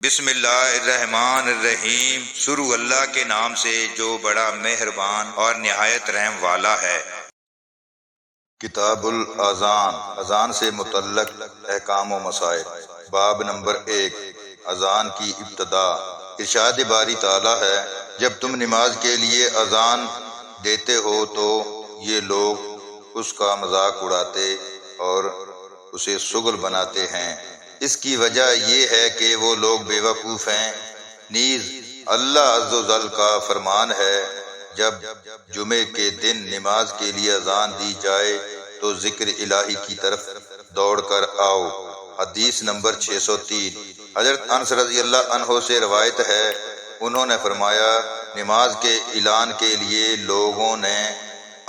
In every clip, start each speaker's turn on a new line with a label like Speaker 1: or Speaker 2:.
Speaker 1: بسم اللہ الرحمن الرحیم، شروع اللہ کے نام سے جو بڑا مہربان اور نہایت رحم والا ہے۔ کتاب الاذان، اذان سے متعلق احکام و مسائل۔ باب نمبر 1، اذان کی ابتدا۔ ارشاد باری تعالی ہے، جب تم نماز کے لیے اذان دیتے ہو تو یہ لوگ اس کا مذاق اڑاتے اور اسے شغل بناتے ہیں۔ اس کی وجہ یہ ہے کہ وہ لوگ بے وقوف ہیں۔ نیز اللہ عز و جل کا فرمان ہے، جب جمعے کے دن نماز کے لیے اذان دی جائے تو ذکر الہی کی طرف دوڑ کر آؤ۔ حدیث نمبر 603۔ حضرت انس رضی اللہ عنہ سے روایت ہے، انہوں نے فرمایا، نماز کے اعلان کے لیے لوگوں نے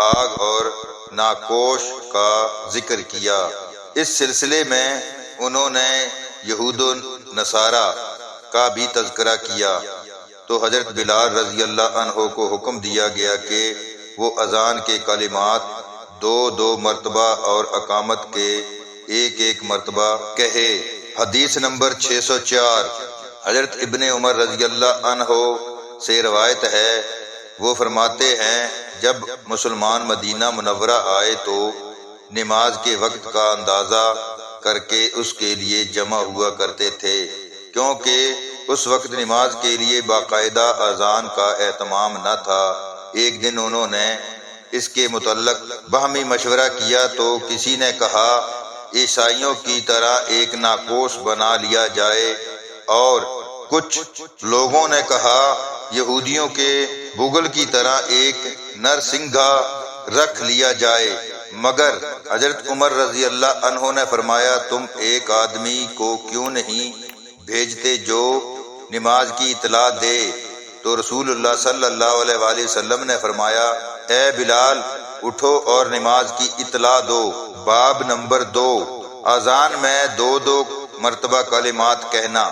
Speaker 1: آگ اور ناکوش کا ذکر کیا۔ اس سلسلے میں انہوں نے یہود و نصارہ کا بھی تذکرہ کیا تو حضرت بلال رضی اللہ عنہ کو حکم دیا گیا کہ وہ اذان کے کلمات 2 مرتبہ اور اقامت کے 1 مرتبہ کہے۔ حدیث نمبر 604۔ حضرت ابن عمر رضی اللہ عنہ سے روایت ہے، وہ فرماتے ہیں، جب مسلمان مدینہ منورہ آئے تو نماز کے وقت کا اندازہ کر کے اس کے لیے جمع ہوا کرتے تھے، کیونکہ اس وقت نماز کے لیے باقاعدہ اذان کا اہتمام نہ تھا۔ ایک دن انہوں نے اس کے متعلق باہمی مشورہ کیا تو کسی نے کہا، عیسائیوں کی طرح ایک ناقوس بنا لیا جائے، اور کچھ لوگوں نے کہا، یہودیوں کے بغل کی طرح ایک نرسنگھا رکھ لیا جائے، مگر حضرت عمر رضی اللہ عنہ نے فرمایا، تم ایک آدمی کو کیوں نہیں بھیجتے جو نماز کی اطلاع دے؟ تو رسول اللہ صلی اللہ علیہ وآلہ وسلم نے فرمایا، اے بلال، اٹھو اور نماز کی اطلاع دو۔ باب نمبر 2، اذان میں 2 مرتبہ کلمات کہنا۔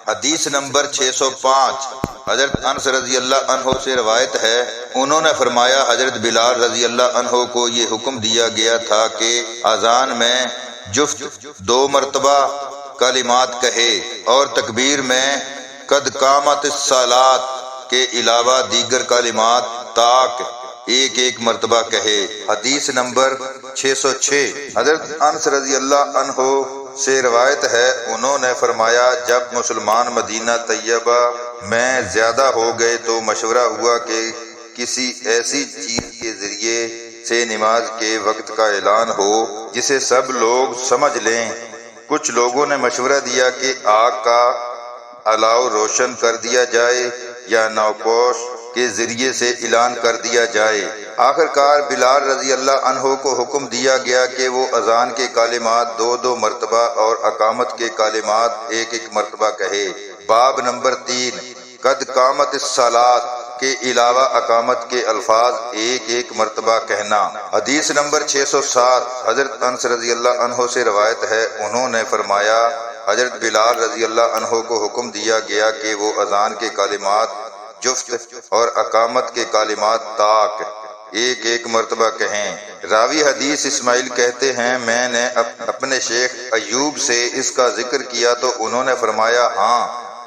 Speaker 1: حدیث نمبر 605۔ حضرت انس رضی اللہ عنہ سے روایت ہے، انہوں نے فرمایا، حضرت بلال رضی اللہ عنہ کو یہ حکم دیا گیا تھا کہ اذان میں جفت 2 مرتبہ کلمات کہے اور تکبیر میں قد قامت الصلاۃ کے علاوہ دیگر کلمات تاک 1 مرتبہ کہے۔ حدیث نمبر 606۔ حضرت انس رضی اللہ عنہ سے روایت ہے، انہوں نے فرمایا، جب مسلمان مدینہ طیبہ میں زیادہ ہو گئے تو مشورہ ہوا کہ کسی ایسی چیز کے ذریعے سے نماز کے وقت کا اعلان ہو جسے سب لوگ سمجھ لیں۔ کچھ لوگوں نے مشورہ دیا کہ آگ کا الاؤ روشن کر دیا جائے یا ناقوس کے ذریعے سے اعلان کر دیا جائے۔ آخر کار بلال رضی اللہ عنہ کو حکم دیا گیا کہ وہ اذان کے کلمات 2 مرتبہ اور اقامت کے کلمات 1 مرتبہ کہے۔ باب نمبر 3، قد قامت الصلاۃ کے علاوہ اقامت کے الفاظ 1 مرتبہ کہنا۔ حدیث نمبر 607۔ حضرت انس رضی اللہ عنہ سے روایت ہے، انہوں نے فرمایا، حضرت بلال رضی اللہ عنہ کو حکم دیا گیا کہ وہ اذان کے کلمات جفت اور اقامت کے کلمات تاک 1 مرتبہ کہیں۔ راوی حدیث اسماعیل کہتے ہیں، میں نے اپنے شیخ ایوب سے اس کا ذکر کیا تو انہوں نے فرمایا، ہاں،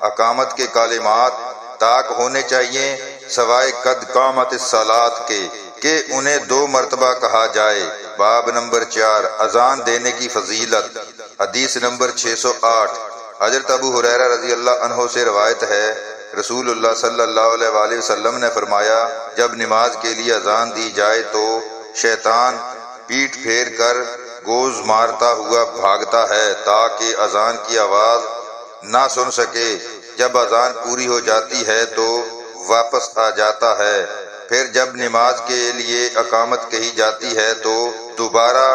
Speaker 1: اقامت کے کلمات تاک ہونے چاہیے سوائے قد قامت الصلاۃ کے، کہ انہیں 2 مرتبہ کہا جائے۔ باب نمبر 4، اذان دینے کی فضیلت۔ حدیث نمبر 608۔ حضرت ابو ہریرہ رضی اللہ عنہ سے روایت ہے، رسول اللہ صلی اللہ علیہ وآلہ وسلم نے فرمایا، جب نماز کے لیے اذان دی جائے تو شیطان پیٹھ پھیر کر گوز مارتا ہوا بھاگتا ہے تاکہ اذان کی آواز نہ سن سکے۔ جب اذان پوری ہو جاتی ہے تو واپس آ جاتا ہے، پھر جب نماز کے لیے اقامت کہی جاتی ہے تو دوبارہ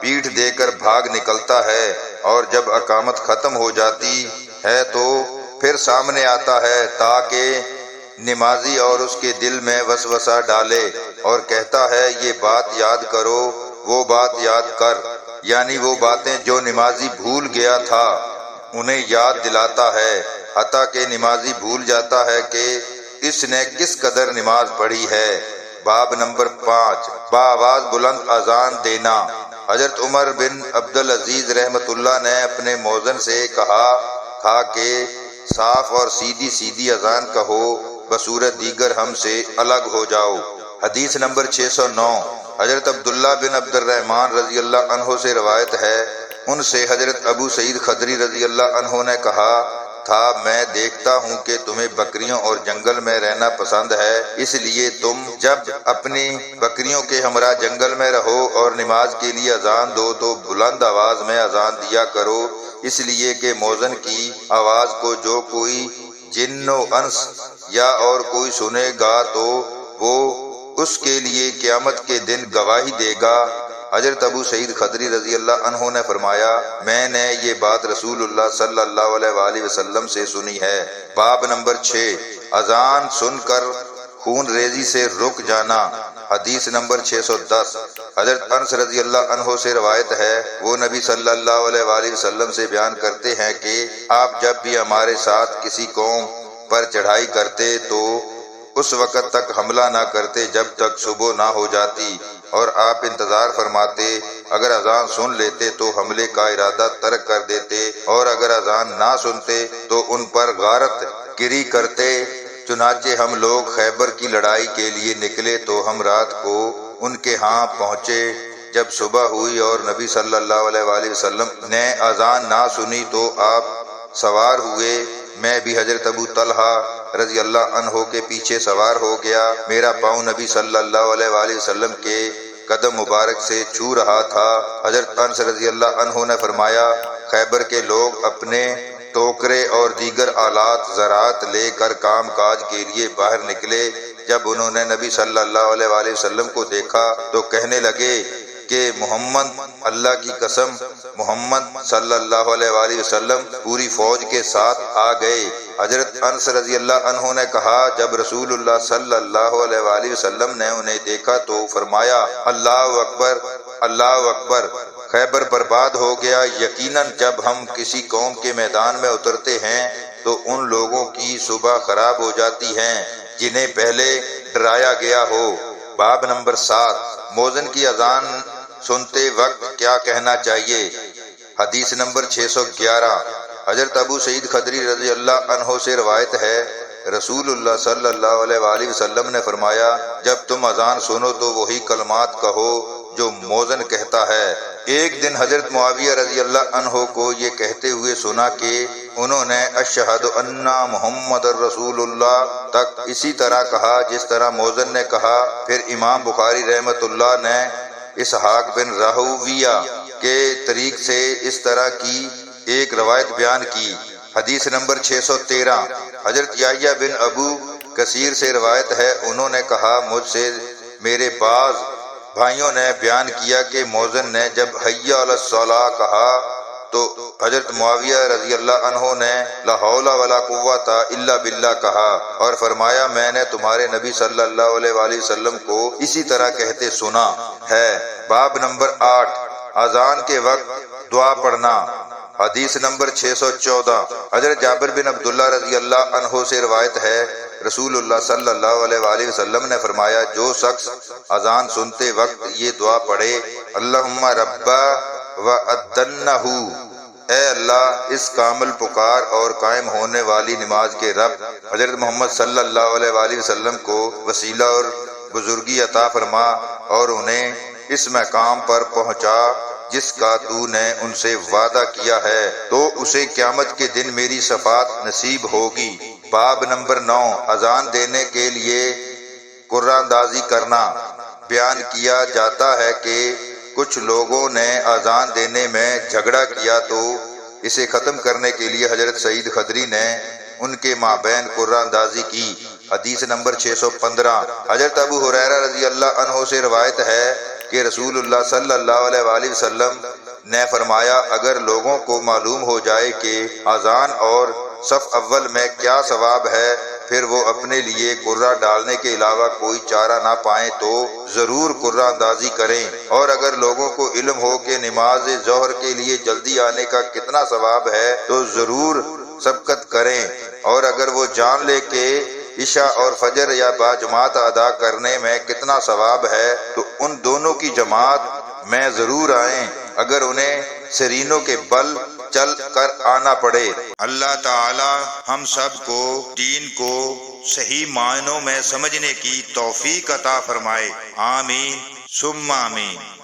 Speaker 1: پیٹھ دے کر بھاگ نکلتا ہے، اور جب اقامت ختم ہو جاتی ہے تو پھر سامنے آتا ہے تاکہ نمازی اور اس کے دل میں وسوسہ ڈالے اور کہتا ہے، یہ بات یاد کرو، وہ بات یاد کر، یعنی وہ باتیں جو نمازی بھول گیا تھا انہیں یاد دلاتا ہے، حتیٰ کہ نمازی بھول جاتا ہے کہ اس نے کس قدر نماز پڑھی ہے۔ باب نمبر 5، بآواز بلند اذان دینا۔ حضرت عمر بن عبدالعزیز رحمۃ اللہ نے اپنے مؤذن سے کہا کہ صاف اور سیدھی سیدھی اذان کہو، بصورت دیگر ہم سے الگ ہو جاؤ۔ حدیث نمبر 609 حضرت عبداللہ بن عبد الرحمن رضی اللہ عنہ سے روایت ہے، ان سے حضرت ابو سعید خدری رضی اللہ عنہ نے کہا تھا، میں دیکھتا ہوں کہ تمہیں بکریوں اور جنگل میں رہنا پسند ہے، اس لیے تم جب اپنی بکریوں کے ہمراہ جنگل میں رہو اور نماز کے لیے اذان دو تو بلند آواز میں اذان دیا کرو، اس لیے کہ مؤذن کی آواز کو جو کوئی جن و انس یا اور کوئی سنے گا تو وہ اس کے لیے قیامت کے دن گواہی دے گا۔ حضرت ابو سعید خدری رضی اللہ عنہ نے فرمایا، میں نے یہ بات رسول اللہ صلی اللہ علیہ وآلہ وسلم سے سنی ہے۔ باب نمبر 6 اذان سن کر خون ریزی سے رک جانا۔ حدیث نمبر 610 حضرت انس رضی اللہ عنہ سے روایت ہے، وہ نبی صلی اللہ علیہ وآلہ وسلم سے بیان کرتے ہیں کہ آپ جب بھی ہمارے ساتھ کسی قوم پر چڑھائی کرتے تو اس وقت تک حملہ نہ کرتے جب تک صبح نہ ہو جاتی، اور آپ انتظار فرماتے، اگر اذان سن لیتے تو حملے کا ارادہ ترک کر دیتے، اور اگر اذان نہ سنتے تو ان پر غارت گری کرتے۔ چنانچہ ہم لوگ خیبر کی لڑائی کے لیے نکلے تو ہم رات کو ان کے ہاں پہنچے۔ جب صبح ہوئی اور نبی صلی اللہ علیہ وآلہ وسلم نے اذان نہ سنی تو آپ سوار ہوئے، میں بھی حضرت ابو طلحہ رضی اللہ عنہ کے پیچھے سوار ہو گیا، میرا پاؤں نبی صلی اللہ علیہ وآلہ وسلم کے قدم مبارک سے چھو رہا تھا۔ حضرت انس رضی اللہ عنہ نے فرمایا، خیبر کے لوگ اپنے ٹوکرے اور دیگر آلات زراعت لے کر کام کاج کے لیے باہر نکلے۔ جب انہوں نے نبی صلی اللہ علیہ وآلہ وسلم کو دیکھا تو کہنے لگے کہ محمد، اللہ کی قسم محمد صلی اللہ علیہ وآلہ وسلم پوری فوج کے ساتھ آ گئے۔ حضرت انس رضی اللہ عنہ نے کہا، جب رسول اللہ صلی اللہ علیہ وآلہ وسلم نے انہیں دیکھا تو فرمایا، اللہ اکبر، اللہ اکبر، خیبر برباد ہو گیا۔ یقیناً جب ہم کسی قوم کے میدان میں اترتے ہیں تو ان لوگوں کی صبح خراب ہو جاتی ہے جنہیں پہلے ڈرایا گیا ہو۔ باب نمبر 7 مؤذن کی اذان سنتے وقت کیا کہنا چاہیے۔ حدیث نمبر 611 حضرت ابو سعید خدری رضی اللہ عنہ سے روایت ہے، رسول اللہ صلی اللہ علیہ وآلہ وسلم نے فرمایا، جب تم اذان سنو تو وہی کلمات کہو جو مؤذن کہتا ہے۔ ایک دن حضرت معاویہ رضی اللہ عنہ کو یہ کہتے ہوئے سنا کہ انہوں نے اشہد ان محمد رسول اللہ تک اسی طرح کہا جس طرح مؤذن نے کہا۔ پھر امام بخاری رحمۃ اللہ نے اسحاق بن راہویہ کے طریق سے اس طرح کی ایک روایت بیان کی۔ حدیث نمبر 613 حضرت یحییٰ بن ابو کثیر سے روایت ہے، انہوں نے کہا، مجھ سے میرے بعض بھائیوں نے بیان کیا کہ مؤذن نے جب حی علی الصلاۃ کہا تو حضرت معاویہ رضی اللہ عنہ نے لا حول ولا قوۃ الا باللہ کہا اور فرمایا، میں نے تمہارے نبی صلی اللہ علیہ وآلہ وسلم کو اسی طرح کہتے سنا ہے۔ باب نمبر 8 اذان کے وقت دعا پڑھنا۔ حدیث نمبر 614 حضرت جابر بن عبداللہ رضی اللہ عنہ سے روایت ہے، رسول اللہ صلی اللہ علیہ وآلہ وسلم نے فرمایا، جو شخص اذان سنتے وقت یہ دعا پڑھے، اللہم ربا وأذنہ، اے اللہ اس کامل پکار اور قائم ہونے والی نماز کے رب، حضرت محمد صلی اللہ علیہ وآلہ وسلم کو وسیلہ اور بزرگی عطا فرما اور انہیں اس مقام پر پہنچا جس کا تو نے ان سے وعدہ کیا ہے، تو اسے قیامت کے دن میری شفاعت نصیب ہوگی۔ باب نمبر 9 اذان دینے کے لیے قرآن اندازی کرنا۔ بیان کیا جاتا ہے کہ کچھ لوگوں نے اذان دینے میں جھگڑا کیا تو اسے ختم کرنے کے لیے حضرت سعید خدری نے ان کے مابین قرآن اندازی کی۔ حدیث نمبر 615 حضرت ابو ہریرہ رضی اللہ عنہ سے روایت ہے کہ رسول اللہ صلی اللہ علیہ وآلہ وسلم نے فرمایا، اگر لوگوں کو معلوم ہو جائے کہ اذان اور صف اول میں کیا ثواب ہے، پھر وہ اپنے لیے قرہ ڈالنے کے علاوہ کوئی چارہ نہ پائیں تو ضرور قرہ اندازی کریں، اور اگر لوگوں کو علم ہو کہ نماز ظہر کے لیے جلدی آنے کا کتنا ثواب ہے تو ضرور سبقت کریں، اور اگر وہ جان لے کہ عشاء اور فجر یا باجماعت ادا کرنے میں کتنا ثواب ہے تو ان دونوں کی جماعت میں ضرور آئیں۔ اگر انہیں سرینوں کے بل چل کر آنا پڑے۔ اللہ تعالی ہم سب کو دین کو صحیح معنوں میں سمجھنے کی توفیق عطا فرمائے، آمین ثم آمین۔